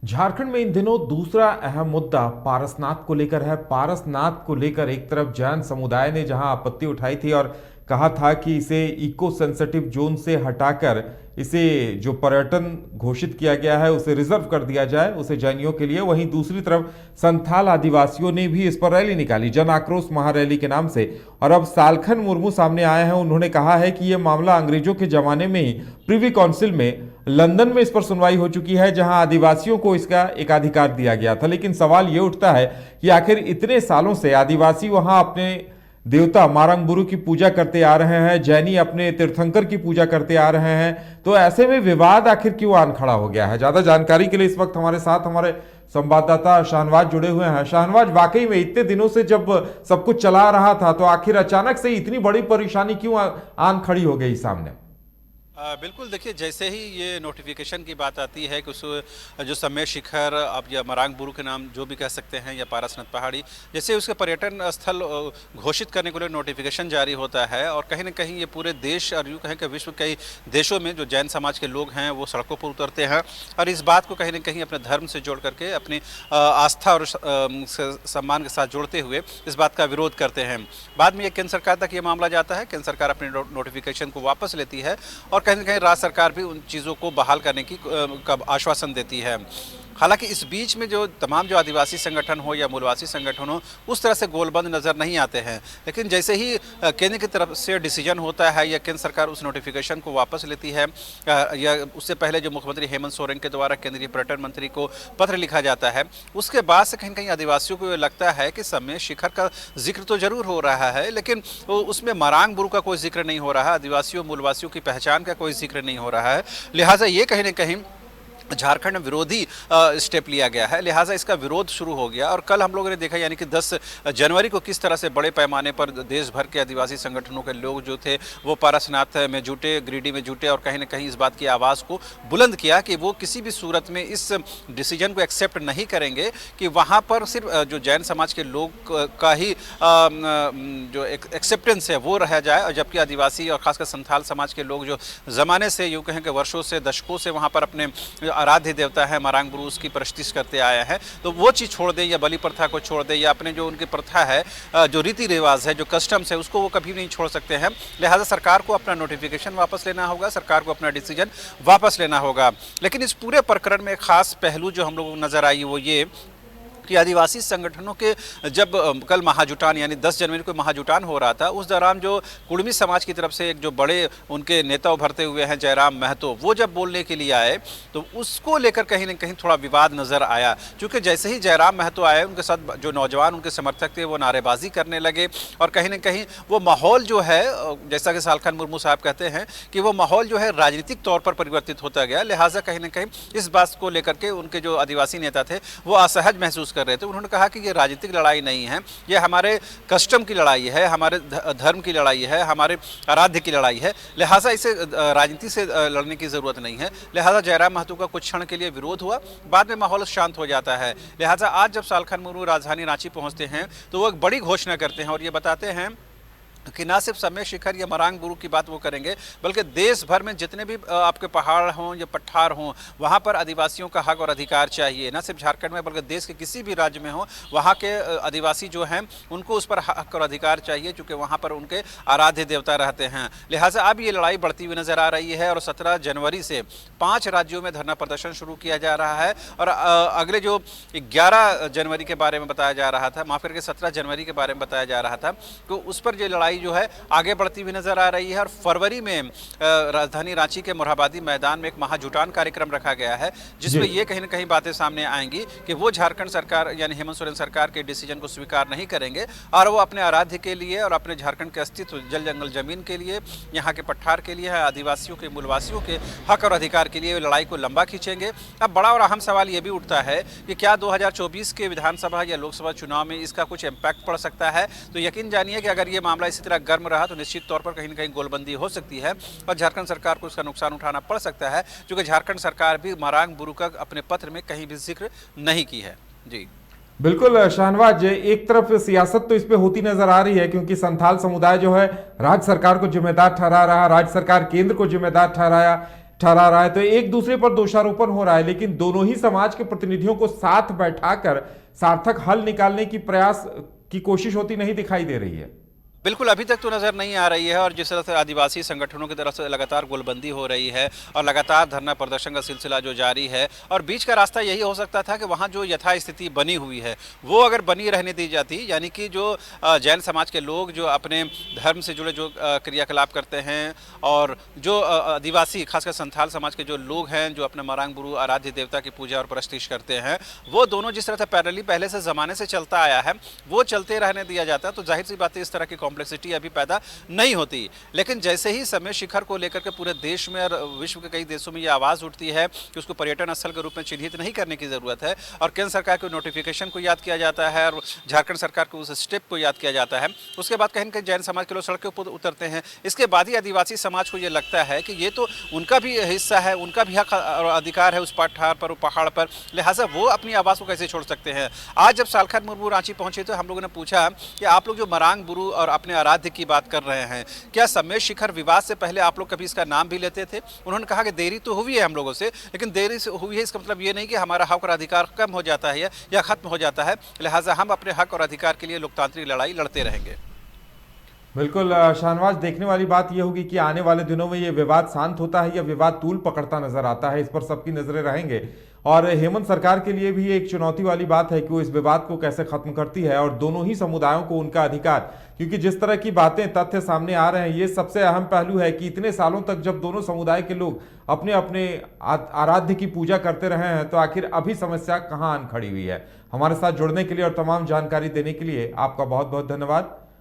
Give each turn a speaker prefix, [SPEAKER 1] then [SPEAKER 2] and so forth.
[SPEAKER 1] झारखंड में इन दिनों दूसरा अहम मुद्दा पारसनाथ को लेकर है। पारसनाथ को लेकर एक तरफ जैन समुदाय ने जहां आपत्ति उठाई थी और कहा था कि इसे इको सेंसिटिव जोन से हटाकर इसे जो पर्यटन घोषित किया गया है उसे रिजर्व कर दिया जाए, उसे जैनियों के लिए। वहीं दूसरी तरफ संथाल आदिवासियों ने भी इस पर रैली निकाली, जन आक्रोश महारैली के नाम से। और अब सालखन मुर्मू सामने आए हैं। उन्होंने कहा है कि यह मामला अंग्रेजों के जमाने में ही प्रिवी काउंसिल में लंदन में इस पर सुनवाई हो चुकी है, जहां आदिवासियों को इसका एकाधिकार दिया गया था। लेकिन सवाल यह उठता है कि आखिर इतने सालों से आदिवासी वहां अपने देवता मारंगबुरु की पूजा करते आ रहे हैं, जैनी अपने तीर्थंकर की पूजा करते आ रहे हैं, तो ऐसे में विवाद आखिर क्यों आन खड़ा हो गया है? ज्यादा जानकारी के लिए इस वक्त हमारे साथ हमारे संवाददाता शाहनवाज जुड़े हुए हैं। शाहनवाज, वाकई में इतने दिनों से जब सब कुछ चला रहा था तो आखिर अचानक से इतनी बड़ी परेशानी क्यों आन खड़ी हो गई सामने?
[SPEAKER 2] बिल्कुल, देखिए, जैसे ही ये नोटिफिकेशन की बात आती है कि उस जो समय शिखर, आप या मरांगबुरु के नाम जो भी कह सकते हैं, या पारसनाथ पहाड़ी, जैसे उसके पर्यटन स्थल घोषित करने के लिए नोटिफिकेशन जारी होता है और कहीं ना कहीं ये पूरे देश और यूँ कहें कि विश्व के कई देशों में जो जैन समाज के लोग हैं वो सड़कों पर उतरते हैं और इस बात को कहीं ना कहीं अपने धर्म से जोड़ करके अपनी आस्था और सम्मान के साथ जोड़ते हुए इस बात का विरोध करते हैं। बाद में ये केंद्र सरकार तक ये मामला जाता है, केंद्र सरकार अपने नोटिफिकेशन को वापस लेती है और कहीं ना कहीं राज्य सरकार भी उन चीज़ों को बहाल करने की का आश्वासन देती है। हालांकि इस बीच में जो तमाम जो आदिवासी संगठन हो या मूलवासी संगठन हो उस तरह से गोलबंद नज़र नहीं आते हैं, लेकिन जैसे ही केंद्र की तरफ से डिसीजन होता है या केंद्र सरकार उस नोटिफिकेशन को वापस लेती है या उससे पहले जो मुख्यमंत्री हेमंत सोरेन के द्वारा केंद्रीय पर्यटन मंत्री को पत्र लिखा जाता है, उसके बाद से कहीं ना कहीं आदिवासियों को ये लगता है कि समय शिखर का जिक्र तो जरूर हो रहा है लेकिन उसमें मरांगबुरु का कोई जिक्र नहीं हो रहा है, आदिवासियों मूलवासियों की पहचान का कोई जिक्र नहीं हो रहा है। लिहाजा ये कहीं ना कहीं झारखंड में विरोधी स्टेप लिया गया है, लिहाजा इसका विरोध शुरू हो गया। और कल हम लोगों ने देखा, यानी कि 10 जनवरी को किस तरह से बड़े पैमाने पर देश भर के आदिवासी संगठनों के लोग जो थे वो पारसनाथ में जुटे, गिरिडीह में जुटे और कहीं ना कहीं इस बात की आवाज़ को बुलंद किया कि वो किसी भी सूरत में इस डिसीजन को एक्सेप्ट नहीं करेंगे कि वहाँ पर सिर्फ जो जैन समाज के लोग का ही जो एक्सेप्टेंस है वो रह जाए, और जबकि आदिवासी और खासकर संथाल समाज के लोग जो ज़माने से यूँ कहें कि वर्षों से दशकों से वहाँ पर अपने आराध्य देवता है मरांगबुरु उसकी प्रस्तिश करते आया है, तो वो चीज़ छोड़ दे या बलि प्रथा को छोड़ दे या अपने जो उनकी प्रथा है, जो रीति रिवाज है, जो कस्टम्स है, उसको वो कभी नहीं छोड़ सकते हैं। लिहाजा सरकार को अपना नोटिफिकेशन वापस लेना होगा, सरकार को अपना डिसीजन वापस लेना होगा। लेकिन इस पूरे प्रकरण में एक खास पहलू जो हम लोगों को नजर आई वो ये कि आदिवासी संगठनों के जब कल महाजुटान यानी 10 जनवरी को महाजुटान हो रहा था, उस दौरान जो कुड़मी समाज की तरफ से एक जो बड़े उनके नेता उभरते हुए हैं जयराम महतो, वो जब बोलने के लिए आए तो उसको लेकर कहीं ना कहीं थोड़ा विवाद नज़र आया। क्योंकि जैसे ही जयराम महतो आए उनके साथ जो नौजवान उनके समर्थक थे वो नारेबाजी करने लगे और कहीं ना कहीं वो माहौल जो है, जैसा कि सालखन मुर्मू साहब कहते हैं कि वो माहौल जो है राजनीतिक तौर पर परिवर्तित होता गया। लिहाजा कहीं ना कहीं इस बात को लेकर के उनके जो आदिवासी नेता थे वो असहज महसूस कर रहे थे। उन्होंने कहा कि ये राजनीतिक लड़ाई नहीं है, ये हमारे कस्टम की लड़ाई है, हमारे धर्म की लड़ाई है, हमारे आराध्य की लड़ाई है, लिहाजा इसे राजनीति से लड़ने की ज़रूरत नहीं है। लिहाजा जयराम महतो का कुछ क्षण के लिए विरोध हुआ, बाद में माहौल शांत हो जाता है। लिहाजा आज जब सालखन मुर्मू राजधानी रांची पहुंचते हैं तो वो एक बड़ी घोषणा करते हैं और ये बताते हैं कि ना सिर्फ समय शिखर या मरांगबुरु की बात वो करेंगे बल्कि देश भर में जितने भी आपके पहाड़ हों या पठार हों वहाँ पर आदिवासियों का हक और अधिकार चाहिए। ना सिर्फ झारखंड में बल्कि देश के किसी भी राज्य में हो वहाँ के आदिवासी जो हैं उनको उस पर हक और अधिकार चाहिए, क्योंकि वहाँ पर उनके आराध्य देवता रहते हैं। लिहाजा अब ये लड़ाई बढ़ती हुई नजर आ रही है और 17 जनवरी से 5 राज्यों में धरना प्रदर्शन शुरू किया जा रहा है और अगले जो 11 जनवरी के बारे में बताया जा रहा था, माफ करके 17 जनवरी के बारे में बताया जा रहा था, तो उस पर ये लड़ाई जो है आगे बढ़ती हुई नजर आ रही है। और फरवरी में राजधानी रांची के मोरहाबादी मैदान में एक महाजुटान कार्यक्रम रखा गया है जिसमें ये कहीं ना कहीं बातें सामने आएंगी कि वो झारखंड सरकार यानी हेमंत सोरेन सरकार के डिसीजन को स्वीकार नहीं करेंगे और वो अपने आराध्य के लिए और अपने झारखंड के अस्तित्व, जल जंगल जमीन के लिए, यहाँ के पठार के लिए, आदिवासियों के मूलवासियों के हक और अधिकार के लिए लड़ाई को लंबा खींचेंगे। अब बड़ा और अहम सवाल ये भी उठता है कि क्या 2024 के विधानसभा या लोकसभा चुनाव में इसका कुछ इम्पैक्ट पड़ सकता है। तो यकीन जानिए कि अगर ये मामला इसी तरह गर्म रहा तो निश्चित तौर पर कहीं ना कहीं गोलबंदी हो सकती है और झारखंड सरकार को इसका नुकसान उठाना पड़ सकता है, क्योंकि झारखंड सरकार भी मरांगबुरु का अपने पत्र में कहीं भी जिक्र नहीं की है। जी
[SPEAKER 1] बिल्कुल शाहनवाज, एक तरफ सियासत तो इस पे होती नजर आ रही है क्योंकि संथाल समुदाय जो है राज्य सरकार को जिम्मेदार ठहरा रहा, राज्य सरकार केंद्र को जिम्मेदार ठहरा रहा है। तो एक दूसरे पर दोषारोपण हो रहा है, लेकिन दोनों ही समाज के प्रतिनिधियों को साथ बैठाकर सार्थक हल निकालने की प्रयास की कोशिश होती नहीं दिखाई दे रही है।
[SPEAKER 2] बिल्कुल, अभी तक तो नज़र नहीं आ रही है और जिस तरह से आदिवासी संगठनों की तरफ से लगातार गोलबंदी हो रही है और लगातार धरना प्रदर्शन का सिलसिला जो जारी है, और बीच का रास्ता यही हो सकता था कि वहाँ जो यथास्थिति बनी हुई है वो अगर बनी रहने दी जाती, यानी कि जो जैन समाज के लोग जो अपने धर्म से जुड़े जो क्रियाकलाप करते हैं और जो आदिवासी खासकर संथाल समाज के जो लोग हैं जो अपने मरांग बुरु आराध्य देवता की पूजा और प्रस्तिश करते हैं, वो दोनों जिस तरह से पैरेलली पहले से ज़माने से चलता आया है वो चलते रहने दिया जाता है, तो जाहिर सी बात है इस तरह की कॉम्प्लेक्सिटी अभी पैदा नहीं होती। लेकिन जैसे ही समय शिखर को लेकर के पूरे देश में और विश्व के कई देशों में ये आवाज़ उठती है कि उसको पर्यटन स्थल के रूप में चिन्हित नहीं करने की ज़रूरत है और केंद्र सरकार के नोटिफिकेशन को याद किया जाता है और झारखंड सरकार के उस स्टेप को याद किया जाता है, उसके बाद कहीं न कहीं जैन समाज के लोग सड़क के ऊपर उतरते हैं। इसके बाद ही आदिवासी समाज को ये लगता है कि ये तो उनका भी हिस्सा है, उनका भी हक और अधिकार है उस पठार पर, पहाड़ पर, लिहाजा वो अपनी आवाज़ को कैसे छोड़ सकते हैं। आज जब सालखन मुर्मू रांची पहुंचे तो हम लोगों ने पूछा कि आप लोग जो मरांग बुरु और अपने आराध्य की बात कर रहे हैं, क्या सम्मेद शिखर विवाद से पहले आप लोग कभी इसका नाम भी लेते थे? उन्होंने कहा कि देरी तो हुई है हम लोगों से, लेकिन देरी से हुई है इसका मतलब ये नहीं कि हमारा हक और अधिकार कम हो जाता है या खत्म हो जाता है, लिहाजा हम अपने हक और अधिकार के लिए लोकतांत्रिक लड़ाई लड़ते रहेंगे।
[SPEAKER 1] बिल्कुल शाहनवाज, देखने वाली बात यह होगी कि आने वाले दिनों में यह विवाद शांत होता है या विवाद तूल पकड़ता नजर आता है। इस पर सबकी नजरें रहेंगे और हेमंत सरकार के लिए भी एक चुनौती वाली बात है कि वो इस विवाद को कैसे खत्म करती है और दोनों ही समुदायों को उनका अधिकार, क्योंकि जिस तरह की बातें तथ्य सामने आ रहे हैं ये सबसे अहम पहलू है कि इतने सालों तक जब दोनों समुदाय के लोग अपने अपने आराध्य की पूजा करते रहे हैं तो आखिर अभी समस्या कहाँ आन खड़ी हुई है। हमारे साथ जुड़ने के लिए और तमाम जानकारी देने के लिए आपका बहुत बहुत धन्यवाद।